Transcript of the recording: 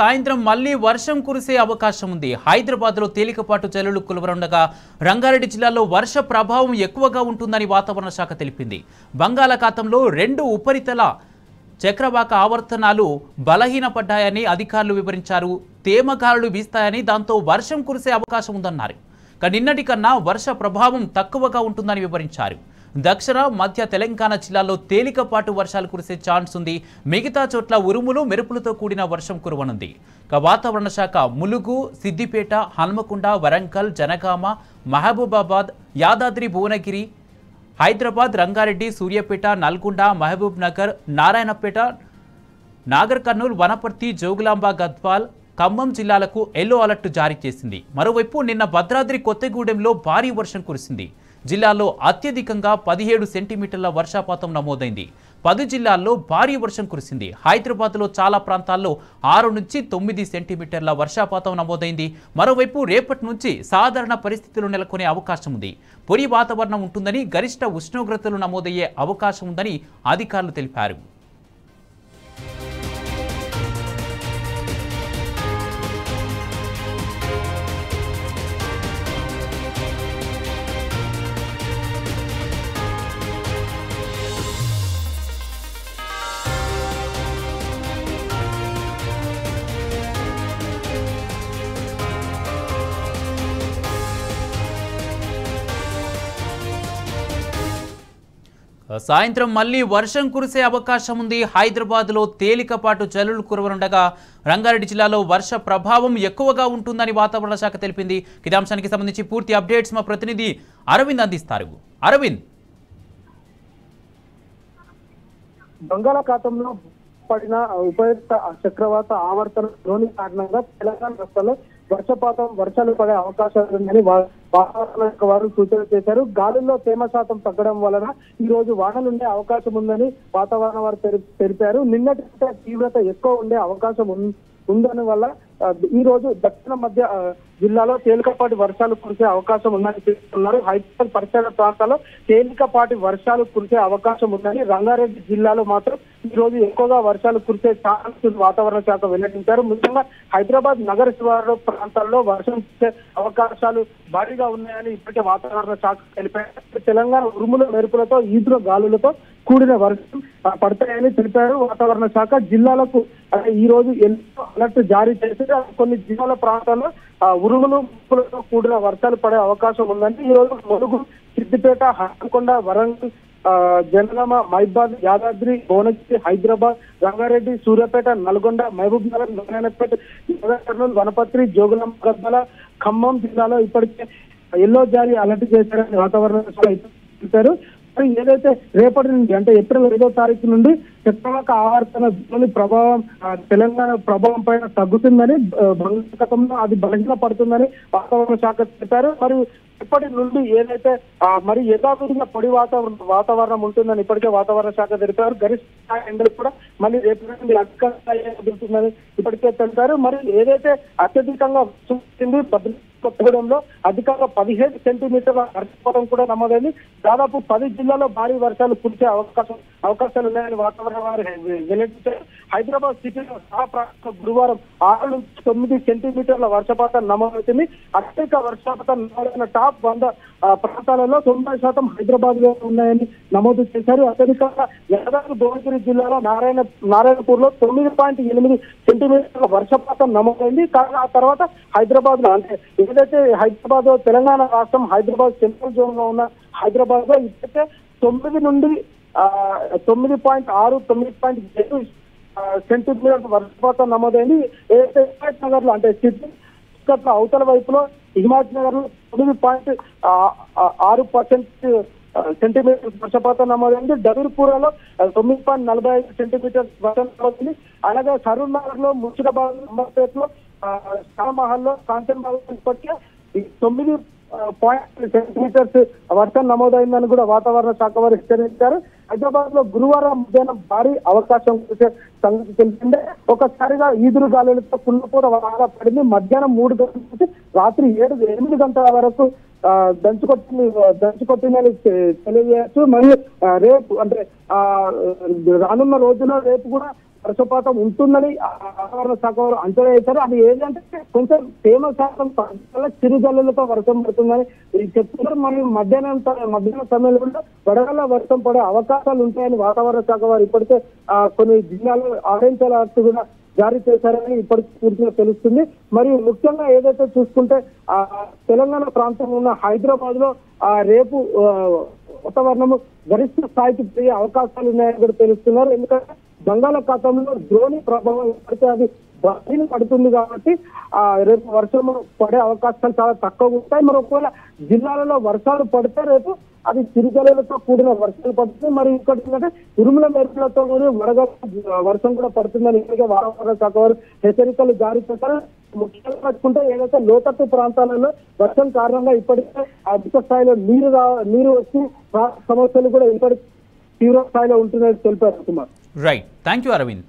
సాయంత్రం మళ్లీ వర్షం కురిసే అవకాశం ఉంది. హైదరాబాద్లో తేలికపాటు జల్లులు కురవనుండగా రంగారెడ్డి జిల్లాలో వర్ష ప్రభావం ఎక్కువగా ఉంటుందని వాతావరణ శాఖ తెలిపింది. బంగాళాఖాతంలో 2 ఉపరితల చక్రవాక ఆవర్తనాలు బలహీనపడ్డాయని అధికారులు వివరించారు. తేమ గాలులు వీస్తాయని దాంతో వర్షం కురిసే అవకాశం ఉందన్నారు. నిన్నటి కన్నా వర్ష ప్రభావం తక్కువగా ఉంటుందని వివరించారు. దక్షిణ మధ్య తెలంగాణ జిల్లాలో తేలికపాటు వర్షాలు కురిసే ఛాన్స్ ఉంది. మిగతా చోట్ల ఉరుములు మెరుపులతో కూడిన వర్షం కురవనుంది. వాతావరణ శాఖ ములుగు, సిద్దిపేట, హన్మకొండ, వరంగల్, జనగామ, మహబూబాబాద్, యాదాద్రి భువనగిరి, హైదరాబాద్, రంగారెడ్డి, సూర్యాపేట, నల్గొండ, మహబూబ్ నగర్, నారాయణపేట, నాగర్ కర్నూల్, వనపర్తి, జోగులాంబ, గద్వాల్, ఖమ్మం జిల్లాలకు ఎల్లో అలర్ట్ జారీ చేసింది. మరోవైపు నిన్న భద్రాద్రి కొత్తగూడెంలో భారీ వర్షం కురిసింది. జిల్లాలో అత్యధికంగా 17 సెంటీమీటర్ల వర్షపాతం నమోదైంది. 10 జిల్లాల్లో భారీ వర్షం కురిసింది. హైదరాబాద్లో చాలా ప్రాంతాల్లో 6 నుంచి 9 సెంటీమీటర్ల వర్షపాతం నమోదైంది. మరోవైపు రేపటి నుంచి సాధారణ పరిస్థితులు నెలకొనే అవకాశం ఉంది. పొడి వాతావరణం ఉంటుందని, గరిష్ట ఉష్ణోగ్రతలు నమోదయ్యే అవకాశం ఉందని అధికారులు తెలిపారు. సాయంత్రం మళ్లీ వర్షం కురిసే అవకాశం ఉంది. హైదరాబాద్లో తేలికపాటు జల్లులు కురవనుండగా రంగారెడ్డి జిల్లాలో వర్ష ప్రభావం ఎక్కువగా ఉంటుందని వాతావరణ శాఖ తెలిపింది. ఇదే అంశానికి సంబంధించి పూర్తి అప్డేట్స్ మా ప్రతినిధి అరవింద్ అందిస్తారు. అరవింద్, బంగాళాఖాతంలో పడిన ఉపరిత చక్రవాత ఆవర్తనంలోని కారణంగా తెలంగాణ రాష్ట్రంలో వర్షాలు పడే అవకాశాలు ఉందని వాతావరణ శాఖ వారు సూచన చేశారు. గాలుల్లో తేమ శాతం తగ్గడం వలన ఈ రోజు వానలుండే అవకాశం ఉందని వాతావరణ వారు తెలిపారు. నిన్నటి తీవ్రత ఎక్కువ ఉండే అవకాశం ఉందని వల్ల ఈ రోజు దక్షిణ మధ్య జిల్లాలో తేలికపాటి వర్షాలు కురిసే అవకాశం ఉందని చెప్తున్నారు. హైదరాబాద్ పరిసర ప్రాంతాల్లో తేలికపాటి వర్షాలు కురిసే అవకాశం ఉందని, రంగారెడ్డి జిల్లాలో మాత్రం ఈ రోజు ఎక్కువగా వర్షాలు కురిసే ఛాన్స్ వాతావరణ శాఖ వెల్లడించారు. ముఖ్యంగా హైదరాబాద్ నగర శివారు ప్రాంతాల్లో వర్షం కురిసే అవకాశాలు భారీగా ఉన్నాయని ఇప్పటికే వాతావరణ శాఖ తెలిపారు. తెలంగాణ ఉరుముల మెరుపులతో, ఈదురు గాలులతో కూడిన వర్షం పడతాయని తెలిపారు వాతావరణ శాఖ. జిల్లాలకు ఈ రోజు ఎల్లో అలర్ట్ జారీ చేసి కొన్ని జిల్లాల ప్రాంతాల్లో ఉరుములు మెరుపులతో కూడిన వర్షాలు పడే అవకాశం ఉందని ఈ రోజు ములుగు, సిద్దిపేట, హన్మకొండ, వరంగల్, జనగామ, మహబూబాబాద్, యాదాద్రి, భువనగిరి, హైదరాబాద్, రంగారెడ్డి, సూర్యాపేట, నల్గొండ, మహబూబ్ నగర్, నారాయణపేట, కర్నూలు, వనపర్తి, జోగులాంబ, గద్వాల, ఖమ్మం జిల్లాలో ఇప్పటికే ఎల్లో జారీ అలర్ట్ చేశారని వాతావరణ శాఖ తెలిపారు. ఏదైతే రేపటి నుండి అంటే ఏప్రిల్ 5వ తారీఖు నుండి చక్రవాక ఆవర్తన ప్రభావం తెలంగాణ ప్రభావం పైన తగ్గుతుందని, బంగాళాఖాతంలో అది బలహీన పడుతుందని వాతావరణ శాఖ చెప్పారు. మరియు ఇప్పటి నుండి ఏదైతే మరి యథావిధిగా పొడి వాతావరణం ఉంటుందని ఇప్పటికే వాతావరణ శాఖ తెలిపారు. గరిష్ట ఎండలు కూడా మళ్ళీ రేపు నుండి అధికంగా ఇప్పటికే తెలిపారు. మరి ఏదైతే అత్యధికంగా కొత్తగూడెంలో అధికంగా 17 సెంటీమీటర్ల వర్షపాతం కూడా నమోదైంది. దాదాపు 10 జిల్లాల్లో భారీ వర్షాలు కురిసే అవకాశాలు ఉన్నాయని వాతావరణ వారు వెల్లడించారు. హైదరాబాద్ సిటీలో గురువారం 6 నుంచి 9 సెంటీమీటర్ల వర్షపాతం నమోదవుతుంది. అత్యధిక వర్షపాతం నమోదైన టాప్ 100 ప్రాంతాలలో 90% హైదరాబాద్ లో ఉన్నాయని నమోదు చేశారు. అత్యధికంగా యాదాద్రి భువనగిరి జిల్లాలో నారాయణపూర్ లో 9.8 సెంటీమీటర్ల వర్షపాతం నమోదైంది. కానీ ఆ తర్వాత హైదరాబాద్ లో అంటే ఏదైతే హైదరాబాద్ తెలంగాణ రాష్ట్రం హైదరాబాద్ సెంట్రల్ జోన్ లో ఉన్న హైదరాబాద్ లో ఇప్పటికే 9 నుండి 9.6, 9.7 సెంటీమీటర్ వర్షపాతం నమోదైంది. ఏదైతే హిమాయత్ నగర్ లో అంటే సిటీ అవతల వైపులో హిమాయత్ నగర్ లో 9.6% సెంటీమీటర్ వర్షపాతం నమోదైంది. డబీర్పూర్లో 9.45 సెంటీమీటర్ వర్షం నమోదైంది. అలాగే సరూర్ నగర్ లో, ముర్షిదాబాద్, అంబర్పేటలో, షామహల్లో, కాంచన్బాగ్ ఇప్పటికే 9.0 సెంటీమీటర్స్ వర్షం నమోదైందని కూడా వాతావరణ శాఖ వారు హెచ్చరించారు. హైదరాబాద్ లో గురువారం మధ్యాహ్నం భారీ అవకాశం కురిసే సంగతి తెలిసిందే. ఒకసారిగా ఈదురు గాలులతో కుండపోత వాన పడింది. మధ్యాహ్నం 3 గంటల నుంచి రాత్రి 8 గంటల వరకు దంచుకొట్టిందని తెలియజేయచ్చు. మరియు రేపు అంటే రానున్న రోజుల్లో రేపు కూడా వర్షపాతం ఉంటుందని వాతావరణ శాఖ వారు అంచనా వేశారు. అది ఏంటంటే కొంచెం తేమ శాతం వల్ల చిరుజల్లులతో వర్షం పడుతుందని చెప్తున్నారు. మరియు మధ్యాహ్నం సమయంలో కూడా వడగళ్ల వర్షం పడే అవకాశాలు ఉంటాయని వాతావరణ శాఖ వారు ఇప్పటికే కొన్ని జిల్లాలో ఆరెంజ్ అలర్ట్ కూడా జారీ చేశారని ఇప్పటికి పూర్తిగా తెలుస్తుంది. మరియు ముఖ్యంగా ఏదైతే చూసుకుంటే తెలంగాణ ప్రాంతంలో ఉన్న హైదరాబాద్ లో రేపు వాతావరణము గరిష్ట స్థాయికి పెరిగే అవకాశాలు ఉన్నాయని కూడా తెలుస్తున్నారు. ఎందుకంటే బంగాళాఖాతంలో ద్రోణి ప్రభావం పడితే అది బలహీన పడుతుంది కాబట్టి రేపు వర్షం పడే అవకాశాలు చాలా తక్కువగా ఉంటాయి. మరి ఒకవేళ జిల్లాలలో వర్షాలు పడితే రేపు అది చిరుజల్లులతో కూడిన వర్షాలు పడుతుంది. మరి ఇంకోటి ఏంటంటే ఉరుముల మెరుపులతో కూడా వర్షం కూడా పడుతుందని ఇప్పటికే వాతావరణ శాఖ వారు హెచ్చరికలు జారీ చేశారు. ముఖ్యంగా పట్టుకుంటే ఏదైతే లోతట్టు ప్రాంతాలలో వర్షం కారణంగా ఇప్పటికే అధిక స్థాయిలో నీరు వచ్చి సమస్యలు కూడా ఇప్పటికి తీవ్ర స్థాయిలో ఉంటుందని తెలిపారు Kumar. Right, thank you Arvind.